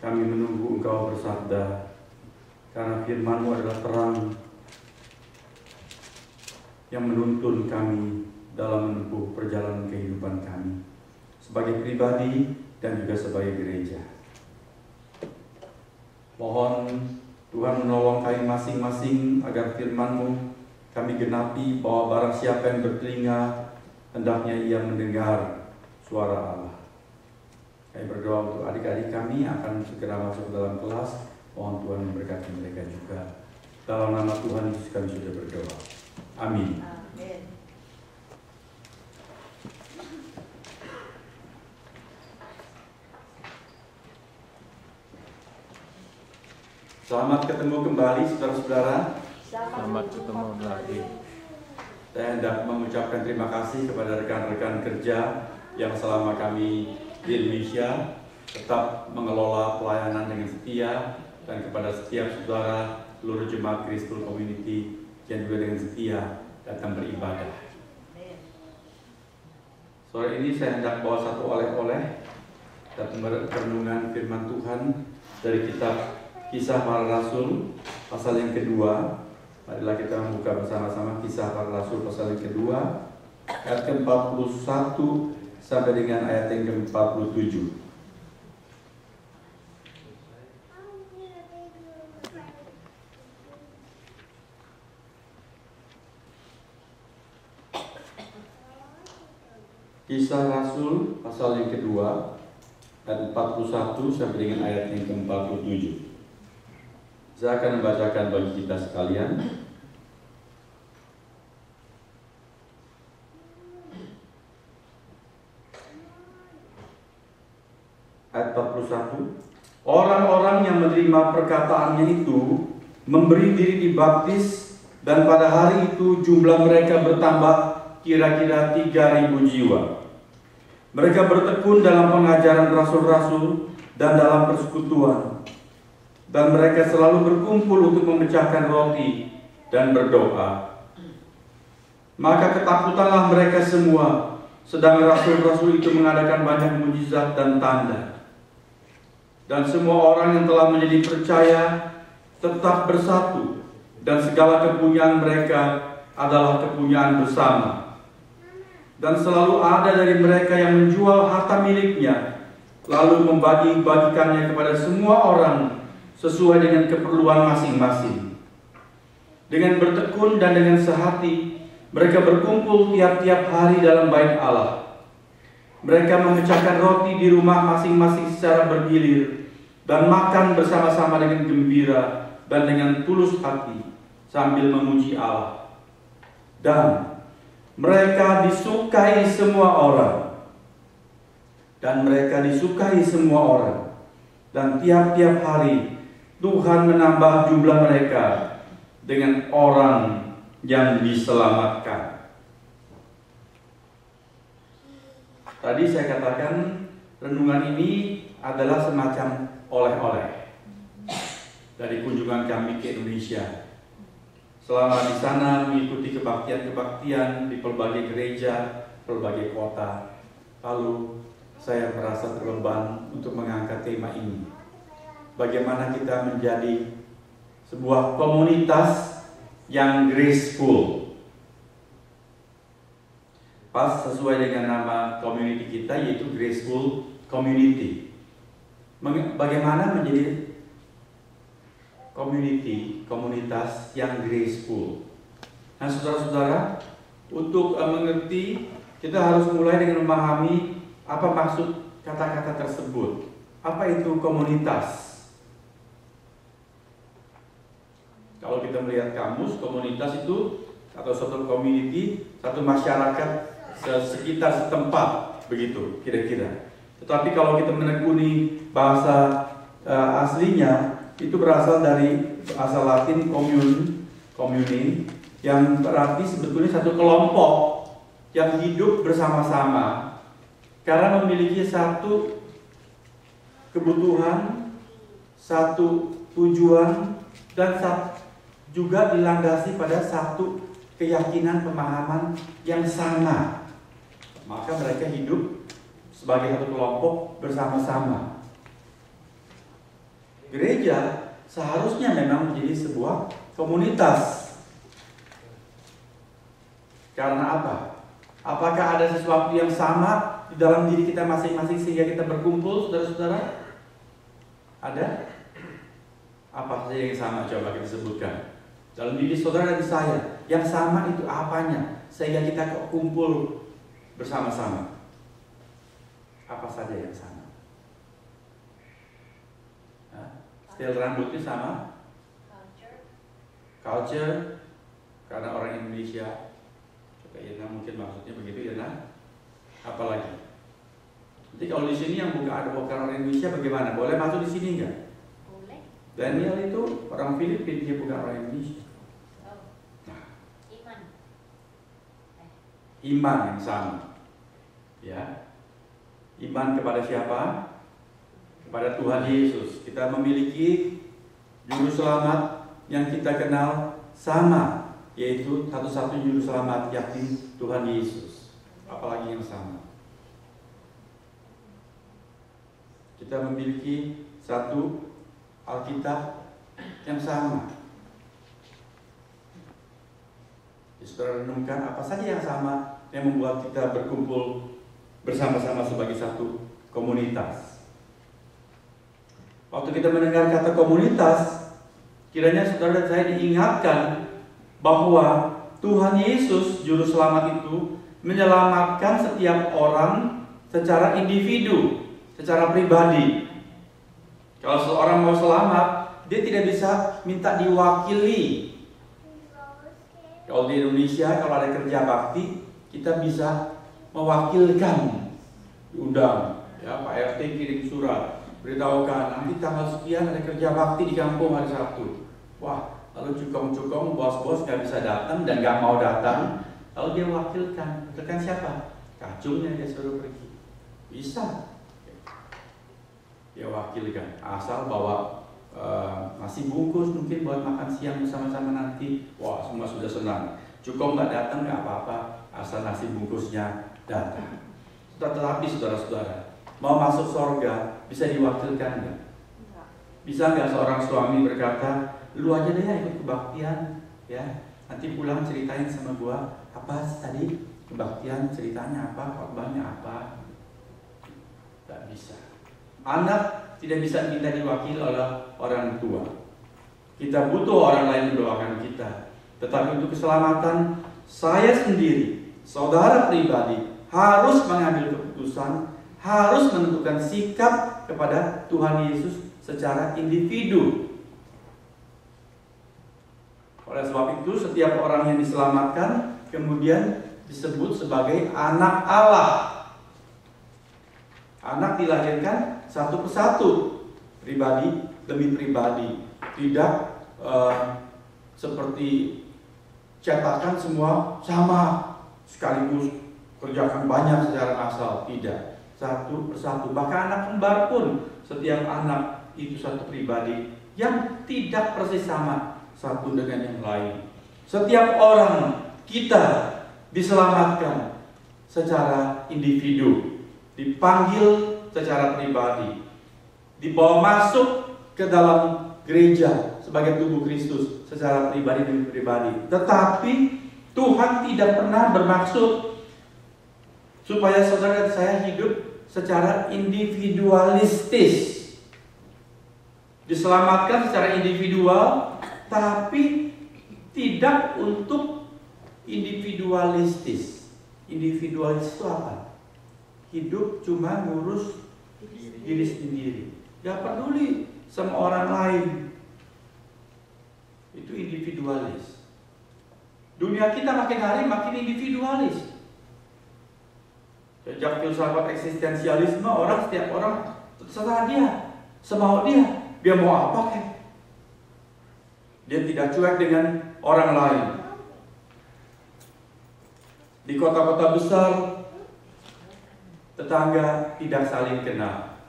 kami menunggu Engkau bersabda, karena firman-Mu adalah terang yang menuntun kami dalam menempuh perjalanan kehidupan kami sebagai pribadi dan juga sebagai gereja. Mohon Tuhan menolong kami masing-masing agar firman-Mu kami genapi, bahwa barang siapa yang bertelinga hendaknya ia mendengar suara Allah. Kami berdoa untuk adik-adik kami akan segera masuk dalam kelas. Mohon Tuhan memberkati mereka juga. Dalam nama Tuhan Yesus kami sudah berdoa. Amin. Amin. Selamat ketemu kembali saudara-saudara. Selamat ketemu lagi. Saya hendak mengucapkan terima kasih kepada rekan-rekan kerja yang selama kami di Indonesia tetap mengelola pelayanan dengan setia, dan kepada setiap saudara seluruh jemaat Kristus Community yang juga dengan setia datang beribadah. Sore ini saya hendak bawa satu oleh-oleh dan perenungan firman Tuhan dari kitab Kisah Para Rasul pasal yang kedua. Marilah kita membuka bersama-sama Kisah Para Rasul pasal yang kedua, ayat ke-41 sampai dengan ayat yang ke-47. Kisah Rasul pasal yang kedua, ayat 41 sampai dengan ayat yang ke-47. Saya akan membacakan bagi kita sekalian. Ayat 41. Orang-orang yang menerima perkataannya itu memberi diri dibaptis, dan pada hari itu jumlah mereka bertambah kira-kira 3.000 jiwa. Mereka bertekun dalam pengajaran rasul-rasul dan dalam persekutuan. Dan mereka selalu berkumpul untuk memecahkan roti dan berdoa. Maka ketakutanlah mereka semua, sedang rasul-rasul itu mengadakan banyak mujizat dan tanda. Dan semua orang yang telah menjadi percaya tetap bersatu, dan segala kepunyaan mereka adalah kepunyaan bersama. Dan selalu ada dari mereka yang menjual harta miliknya, lalu membagi-bagikannya kepada semua orang sesuai dengan keperluan masing-masing. Dengan bertekun dan dengan sehati, mereka berkumpul tiap-tiap hari dalam bait Allah. Mereka memecahkan roti di rumah masing-masing secara bergilir, dan makan bersama-sama dengan gembira dan dengan tulus hati, sambil memuji Allah. Dan mereka disukai semua orang. Dan tiap-tiap hari Tuhan menambah jumlah mereka dengan orang yang diselamatkan. Tadi saya katakan renungan ini adalah semacam oleh-oleh dari kunjungan kami ke Indonesia. Selama di sana mengikuti kebaktian-kebaktian di berbagai gereja, berbagai kota. Lalu saya merasa terbeban untuk mengangkat tema ini. Bagaimana kita menjadi sebuah komunitas yang graceful. Pas sesuai dengan nama community kita, yaitu Graceful Community. Bagaimana menjadi komunitas yang graceful. Nah saudara-saudara, untuk mengerti, kita harus mulai dengan memahami apa maksud kata-kata tersebut. Apa itu komunitas? Kalau kita melihat kamus, komunitas itu atau suatu community, satu masyarakat sekitar setempat, begitu kira-kira. Tetapi kalau kita menekuni bahasa aslinya, itu berasal dari bahasa Latin commune, yang berarti sebetulnya satu kelompok yang hidup bersama-sama karena memiliki satu kebutuhan, satu tujuan, dan juga dilandasi pada satu keyakinan pemahaman yang sama. Maka mereka hidup sebagai satu kelompok bersama-sama. Gereja seharusnya memang menjadi sebuah komunitas. Karena apa? Apakah ada sesuatu yang sama di dalam diri kita masing-masing sehingga kita berkumpul, saudara-saudara? Ada? Apa saja yang sama? Coba kita sebutkan. Dalam diri saudara dan saya, yang sama itu apanya? Sehingga kita kumpul bersama-sama. Apa saja yang sama? Stil rambutnya sama? Culture. Karena orang Indonesia. Coba Yana mungkin maksudnya begitu, Yana. Apalagi? Jadi kalau di sini yang bukan orang Indonesia bagaimana? Boleh masuk di sini enggak? Boleh. Daniel itu orang Filipina, dia bukan orang Indonesia. Nah, iman yang sama. Ya. Iman kepada siapa? Kepada Tuhan Yesus. Kita memiliki juru selamat yang kita kenal sama, yaitu satu-satu juru selamat, yakni Tuhan Yesus. Apalagi yang sama? Kita memiliki satu Alkitab yang sama. Saudara renungkan apa saja yang sama yang membuat kita berkumpul bersama-sama sebagai satu komunitas. Waktu kita mendengar kata komunitas, kiranya saudara dan saya diingatkan bahwa Tuhan Yesus Juru Selamat itu menyelamatkan setiap orang secara individu, secara pribadi. Kalau seorang mau selamat, dia tidak bisa minta diwakili. Kalau di Indonesia, kalau ada kerja bakti, kita bisa mewakilkan, diundang, ya Pak RT kirim surat, beritahukan nanti tanggal sekian ada kerja bakti di kampung hari Sabtu. Wah, lalu cukong-cukong bos-bos nggak bisa datang dan nggak mau datang, lalu dia wakilkan siapa? Kacungnya dia suruh pergi, bisa. Dia wakilkan, asal bawa nasi bungkus mungkin buat makan siang bersama-sama nanti. Wah, semua sudah senang. Cukong nggak datang nggak apa-apa, asal nasi bungkusnya datang. Tetapi saudara-saudara, mau masuk surga bisa diwakilkan nggak? Bisa nggak seorang suami berkata, lu aja deh ikut kebaktian, ya nanti pulang ceritain sama gua apa tadi kebaktian, ceritanya apa, khotbahnya apa? Tidak bisa. Anak tidak bisa minta diwakili oleh orang tua. Kita butuh orang lain mendoakan kita. Tetapi untuk keselamatan saya sendiri, saudara pribadi, harus mengambil keputusan, harus menentukan sikap kepada Tuhan Yesus secara individu. Oleh sebab itu, setiap orang yang diselamatkan kemudian disebut sebagai anak Allah. Anak dilahirkan satu persatu, pribadi demi pribadi, tidak seperti cetakan semua sama sekaligus kerjakan banyak secara massal, tidak, satu persatu. Bahkan anak kembar pun setiap anak itu satu pribadi yang tidak persis sama satu dengan yang lain. Setiap orang kita diselamatkan secara individu, dipanggil secara pribadi, dibawa masuk ke dalam gereja sebagai tubuh Kristus secara pribadi demi pribadi. Tetapi Tuhan tidak pernah bermaksud supaya saudara dan saya hidup secara individualistis. Diselamatkan secara individual, tapi tidak untuk individualistis. Individualis itu apa? Hidup cuma ngurus diri sendiri, gak peduli sama orang lain. Itu individualis. Dunia kita makin hari makin individualis. Sejak filsafat eksistensialisme, setiap orang terserah dia, semau dia mau apa kan? Dia tidak cuek dengan orang lain. Di kota-kota besar, tetangga tidak saling kenal.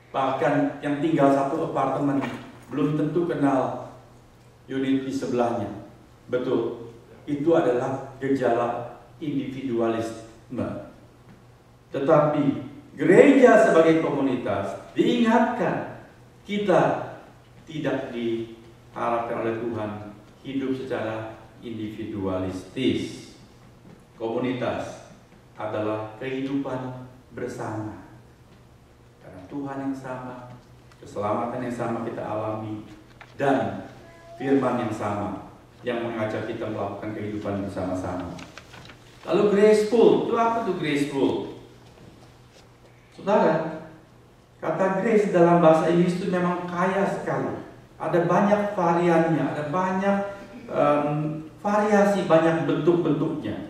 Bahkan yang tinggal satu apartemen belum tentu kenal unit di sebelahnya. Betul, itu adalah gejala individualisme. Tetapi gereja sebagai komunitas diingatkan kita tidak diharapkan oleh Tuhan hidup secara individualistis. Komunitas adalah kehidupan bersama. Karena Tuhan yang sama, keselamatan yang sama kita alami, dan firman yang sama yang mengajak kita melakukan kehidupan bersama-sama. Lalu graceful, itu apa tuh graceful? Saudara, kata grace dalam bahasa Inggris itu memang kaya sekali. Ada banyak variannya, ada banyak variasi, banyak bentuk-bentuknya.